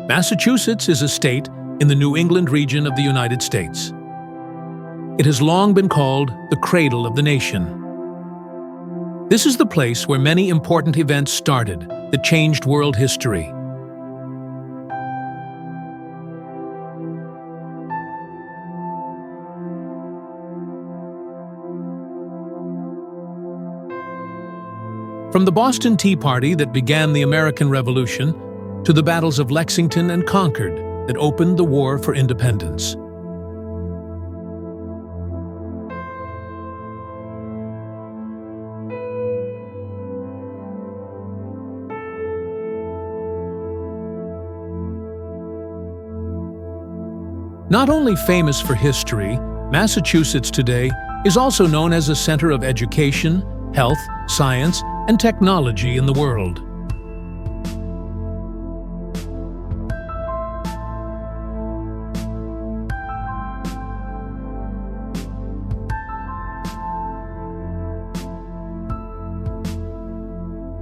Massachusetts is a state in the New England region of the United States. It has long been called the cradle of the nation. This is the place where many important events started that changed world history. From the Boston Tea Party that began the American Revolution to the battles of Lexington and Concord that opened the War for Independence. Not only famous for history, Massachusetts today is also known as a center of education, health, science, and technology in the world.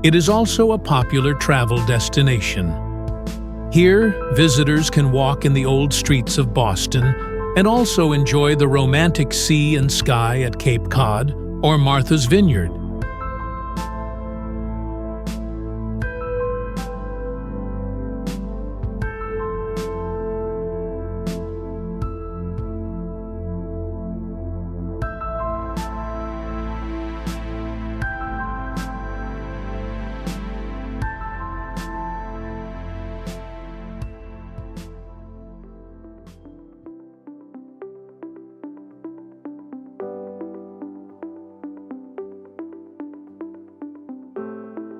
It is also a popular travel destination. Here, visitors can walk in the old streets of Boston and also enjoy the romantic sea and sky at Cape Cod or Martha's Vineyard.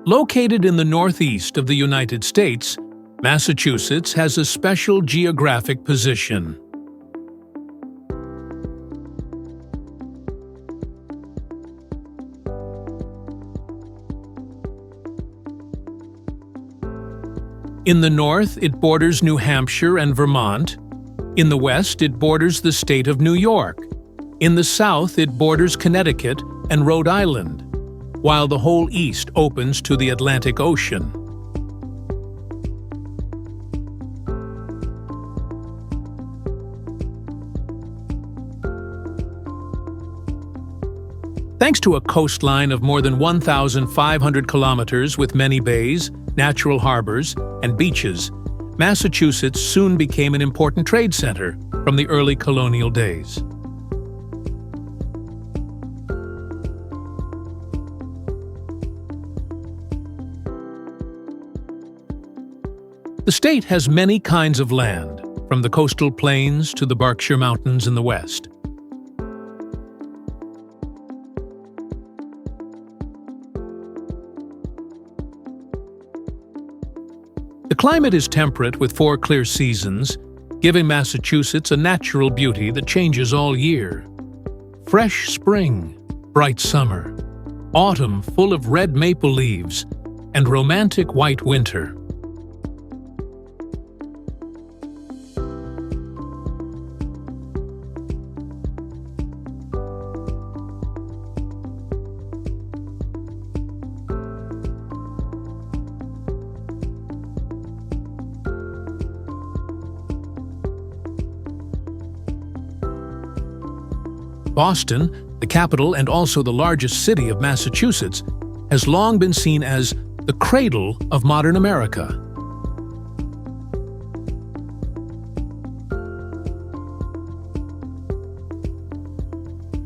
Located in the northeast of the United States, Massachusetts has a special geographic position. In the north, it borders New Hampshire and Vermont. In the west, it borders the state of New York. In the south, it borders Connecticut and Rhode Island, while the whole east opens to the Atlantic Ocean. Thanks to a coastline of more than 1,500 kilometers with many bays, natural harbors, and beaches, Massachusetts soon became an important trade center from the early colonial days. The state has many kinds of land, from the coastal plains to the Berkshire Mountains in the west. The climate is temperate with 4 clear seasons, giving Massachusetts a natural beauty that changes all year. Fresh spring, bright summer, autumn full of red maple leaves, and romantic white winter. Boston, the capital and also the largest city of Massachusetts, has long been seen as the cradle of modern America.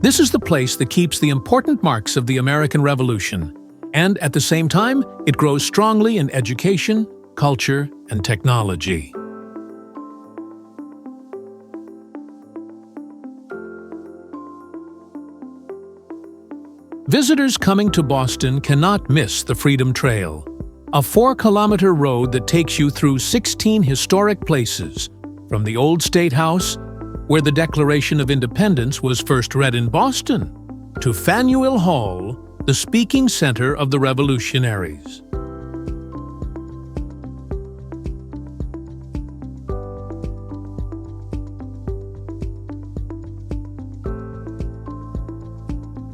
This is the place that keeps the important marks of the American Revolution, and at the same time, it grows strongly in education, culture, and technology. Visitors coming to Boston cannot miss the Freedom Trail, a 4-kilometer road that takes you through 16 historic places, from the old State House, where the Declaration of Independence was first read in Boston, to Faneuil Hall, the speaking center of the revolutionaries.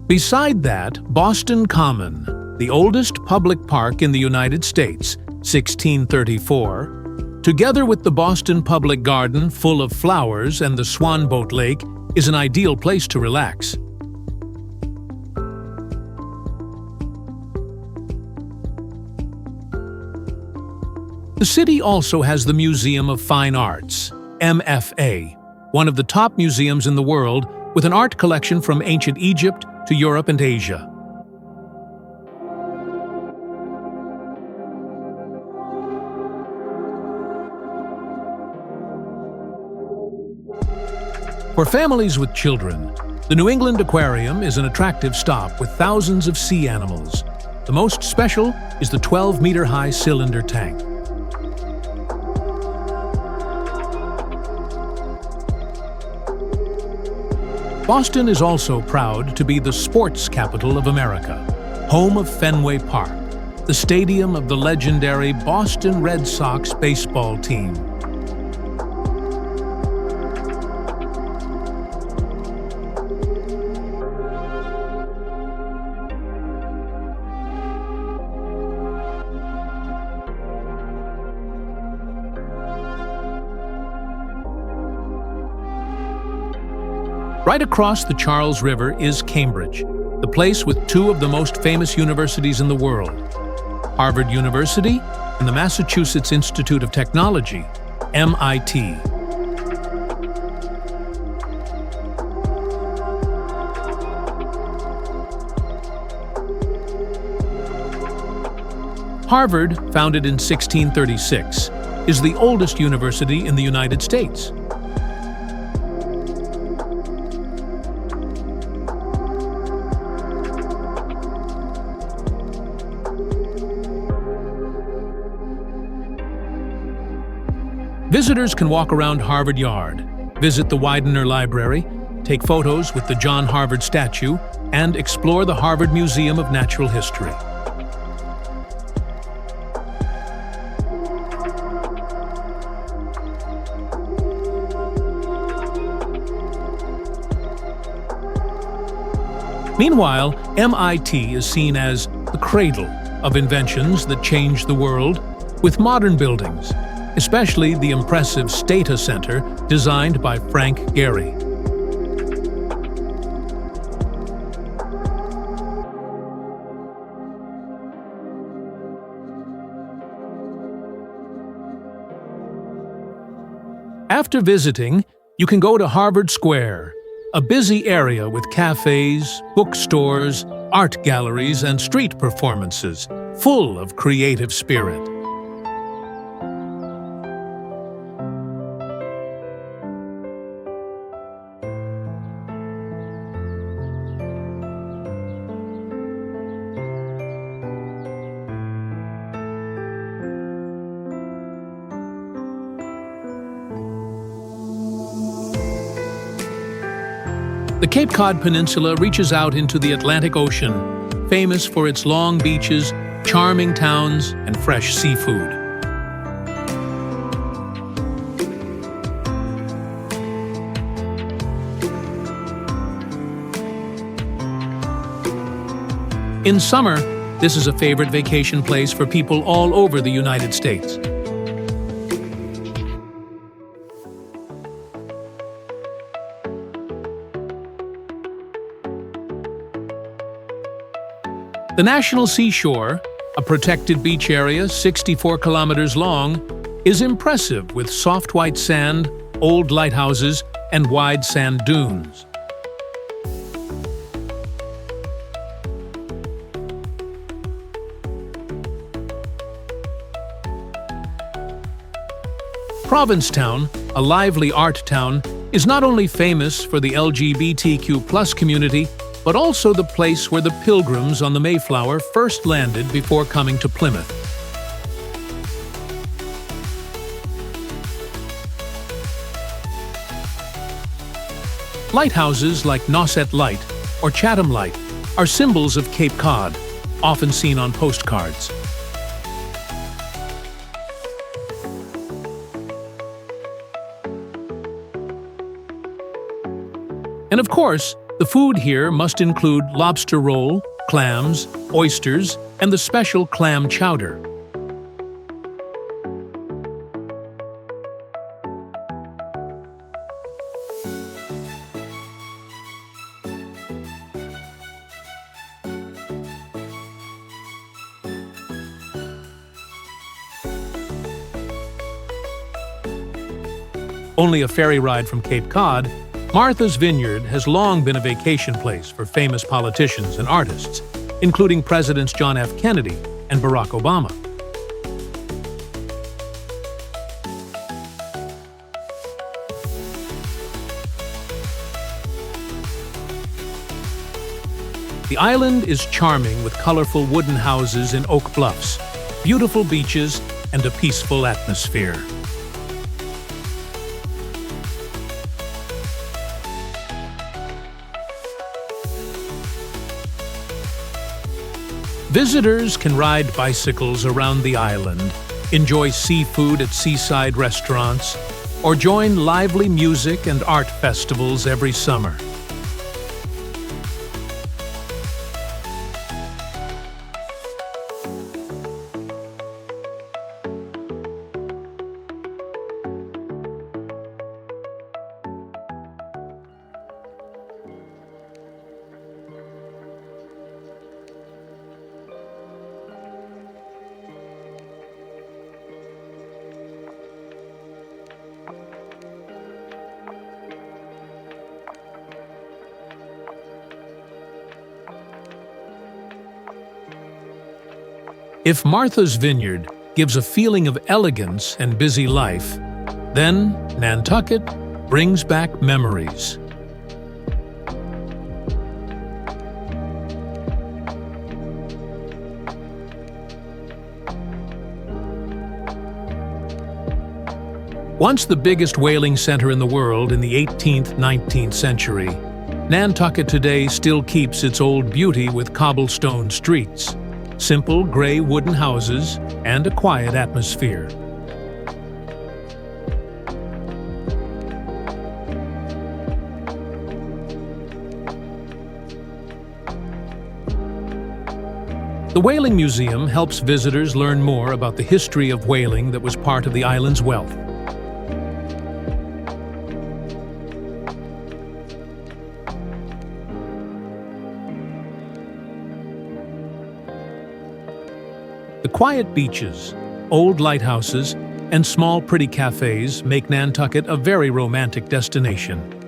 Beside that, Boston Common, the oldest public park in the United States, 1634, Together with the Boston Public Garden full of flowers and the Swan Boat Lake, is an ideal place to relax. The city also has the Museum of Fine Arts, MFA, one of the top museums in the world, with an art collection from ancient Egypt to Europe and Asia. For families with children, the New England Aquarium is an attractive stop with thousands of sea animals. The most special is the 12-meter-high cylinder tank. Boston is also proud to be the sports capital of America, home of Fenway Park, the stadium of the legendary Boston Red Sox baseball team. Right across the Charles River is Cambridge, the place with two of the most famous universities in the world, Harvard University and the Massachusetts Institute of Technology, MIT. Harvard, founded in 1636, is the oldest university in the United States. Visitors can walk around Harvard Yard, visit the Widener Library, take photos with the John Harvard statue, and explore the Harvard Museum of Natural History. Meanwhile, MIT is seen as the cradle of inventions that changed the world, with modern buildings, especially the impressive Stata Center designed by Frank Gehry. After visiting, you can go to Harvard Square, a busy area with cafes, bookstores, art galleries, and street performances, full of creative spirit. The Cape Cod Peninsula reaches out into the Atlantic Ocean, famous for its long beaches, charming towns, and fresh seafood. In summer, this is a favorite vacation place for people all over the United States. The National Seashore, a protected beach area 64 kilometers long, is impressive with soft white sand, old lighthouses, and wide sand dunes. Provincetown, a lively art town, is not only famous for the LGBTQ+ community, but also the place where the Pilgrims on the Mayflower first landed before coming to Plymouth. Lighthouses like Nauset Light or Chatham Light are symbols of Cape Cod, often seen on postcards. And of course, the food here must include lobster roll, clams, oysters, and the special clam chowder. only a ferry ride from Cape Cod, Martha's Vineyard has long been a vacation place for famous politicians and artists, including Presidents John F. Kennedy and Barack Obama. The island is charming with colorful wooden houses in oak bluffs, beautiful beaches, and a peaceful atmosphere. Visitors can ride bicycles around the island, enjoy seafood at seaside restaurants, or join lively music and art festivals every summer. If Martha's Vineyard gives a feeling of elegance and busy life, then Nantucket brings back memories. Once the biggest whaling center in the world in the 18th–19th century, Nantucket today still keeps its old beauty with cobblestone streets, simple gray wooden houses, and a quiet atmosphere. The Whaling Museum helps visitors learn more about the history of whaling that was part of the island's wealth. The quiet beaches, old lighthouses, and small pretty cafes make Nantucket a very romantic destination.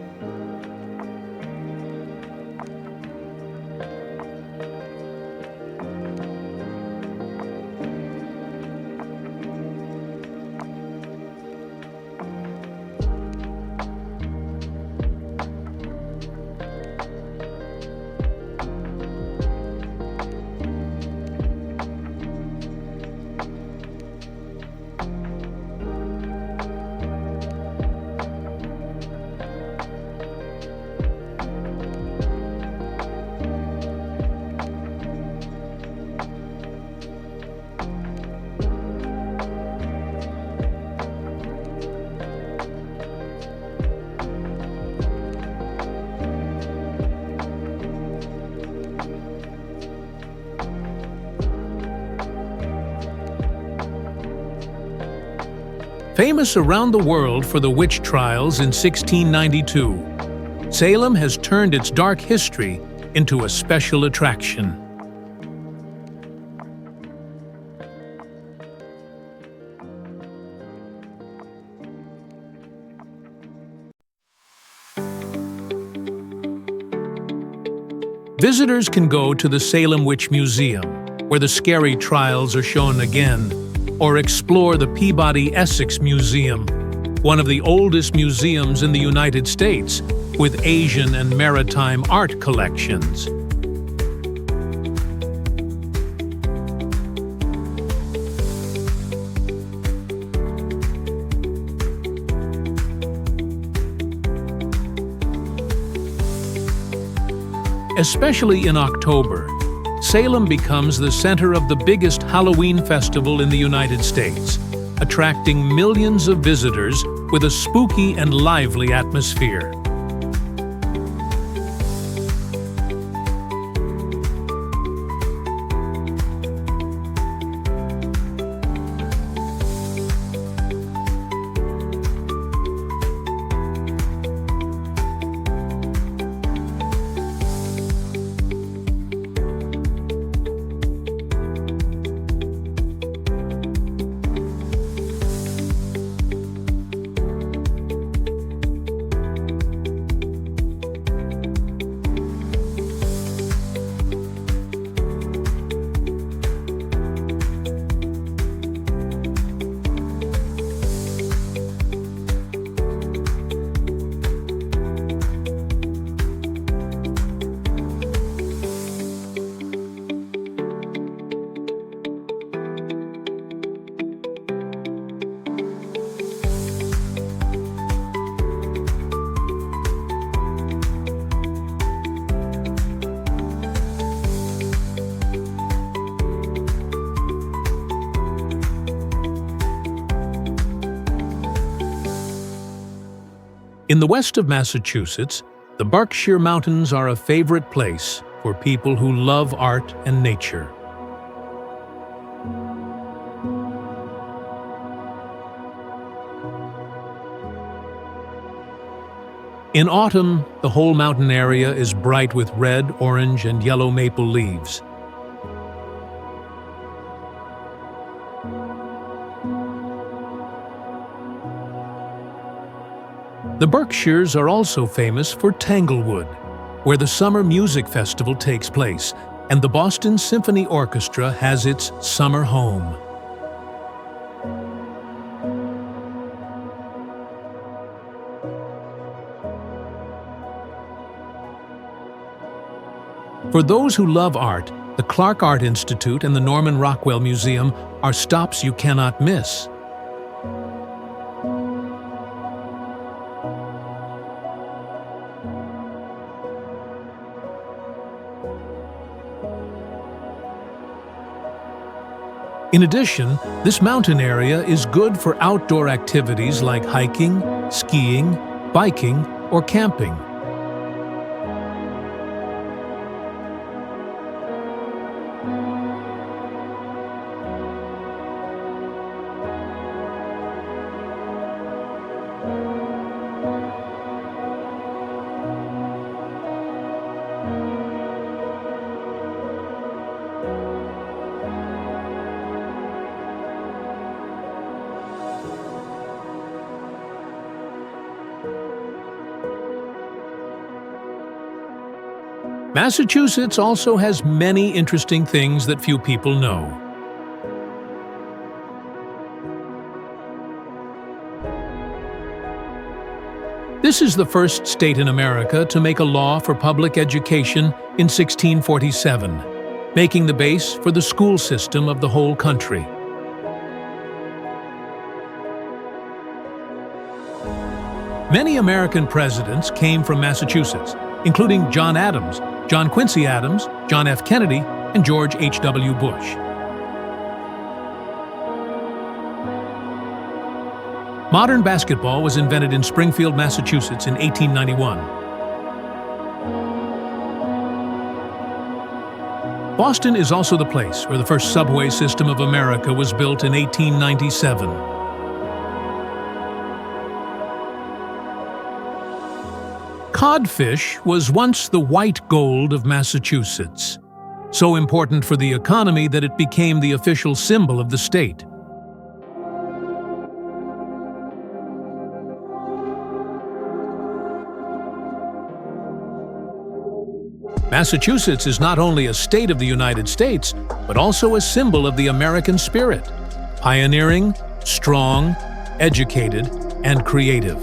Famous around the world for the witch trials in 1692, Salem has turned its dark history into a special attraction. Visitors can go to the Salem Witch Museum, where the scary trials are shown again, or explore the Peabody Essex Museum, one of the oldest museums in the United States, with Asian and maritime art collections. Especially in October, Salem becomes the center of the biggest Halloween festival in the United States, attracting millions of visitors with a spooky and lively atmosphere. In the west of Massachusetts, the Berkshire Mountains are a favorite place for people who love art and nature. In autumn, the whole mountain area is bright with red, orange, and yellow maple leaves. The Berkshires are also famous for Tanglewood, where the Summer Music Festival takes place, and the Boston Symphony Orchestra has its summer home. For those who love art, the Clark Art Institute and the Norman Rockwell Museum are stops you cannot miss. In addition, this mountain area is good for outdoor activities like hiking, skiing, biking, or camping. Massachusetts also has many interesting things that few people know. This is the first state in America to make a law for public education in 1647, making the base for the school system of the whole country. Many American presidents came from Massachusetts, including John Adams, John Quincy Adams, John F. Kennedy, and George H.W. Bush. Modern basketball was invented in Springfield, Massachusetts in 1891. Boston is also the place where the first subway system of America was built in 1897. Codfish was once the white gold of Massachusetts, so important for the economy that it became the official symbol of the state. Massachusetts is not only a state of the United States, but also a symbol of the American spirit: pioneering, strong, educated, and creative.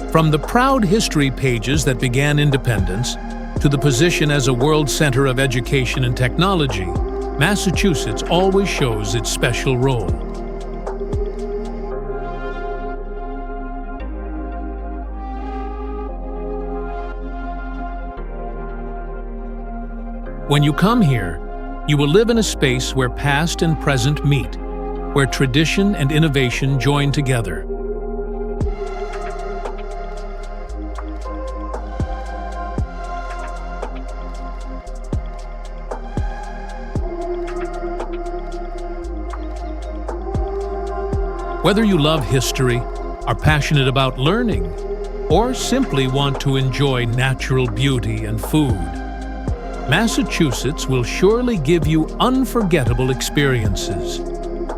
From the proud history pages that began independence to the position as a world center of education and technology, Massachusetts always shows its special role. When you come here, you will live in a space where past and present meet, where tradition and innovation join together. Whether you love history, are passionate about learning, or simply want to enjoy natural beauty and food, Massachusetts will surely give you unforgettable experiences,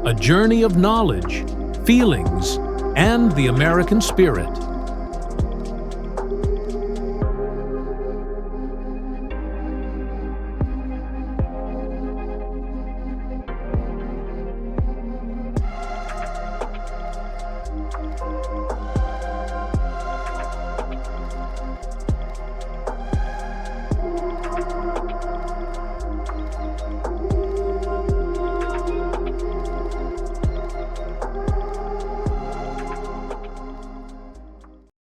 a journey of knowledge, feelings, and the American spirit.